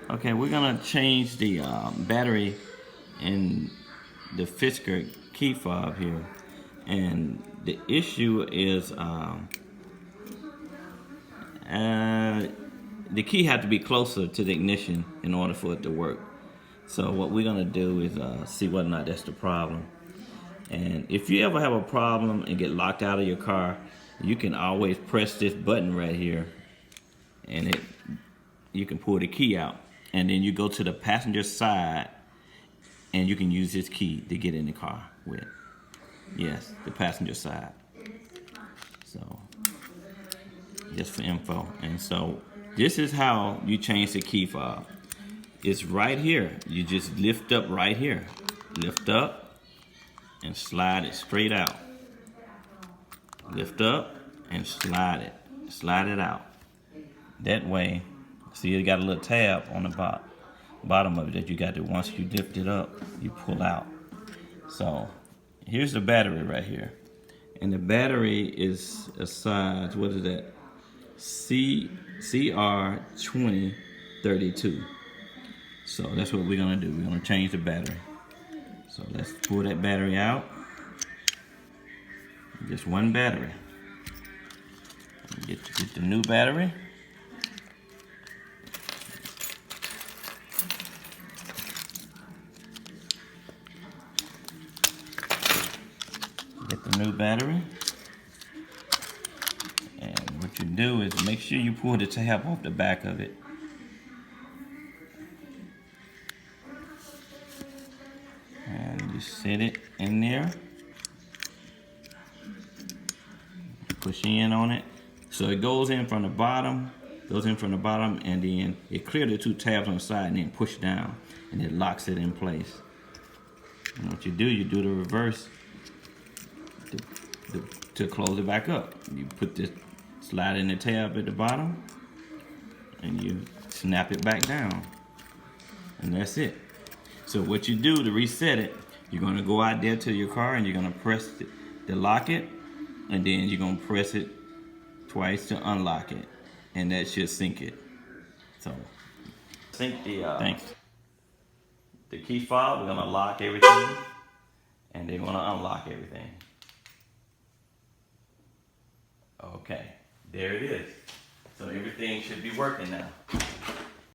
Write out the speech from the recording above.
Okay, we're gonna change the battery in the Fisker key fob here, and the issue is the key had to be closer to the ignition in order for it to work. So what we're gonna do is see whether or not that's the problem. And if you ever have a problem and get locked out of your car, you can always press this button right here, and you can pull the key out, and then you go to the passenger side, and you can use this key to get in the car with. Yes, the passenger side. So just for info. And so this is how you change the key fob. It's right here. You just lift up right here. Lift up and slide it straight out. Lift up and slide it. Slide it out. That way, see, you got a little tab on the bottom of it that you got to, once you lift it up, you pull out. So here's the battery right here. And the battery is a size, what is that? CR2032. So that's what we're gonna do. We're gonna change the battery. So let's pull that battery out. Just one battery. Get the new battery. Get the new battery. And what you do is make sure you pull the tab off the back of it. And you set it in there. Push in on it. So it goes in from the bottom, and then it clears the two tabs on the side and then push down, and it locks it in place. And what you do the reverse to close it back up. You put this, slide in the tab at the bottom, and you snap it back down. And that's it. So what you do to reset it, you're gonna go out there to your car and you're gonna press to lock it, and then you're gonna press it twice to unlock it, and that should sync it. So sync the the key fob. We're gonna lock everything, and then we're gonna unlock everything. Okay, there it is. So everything should be working now.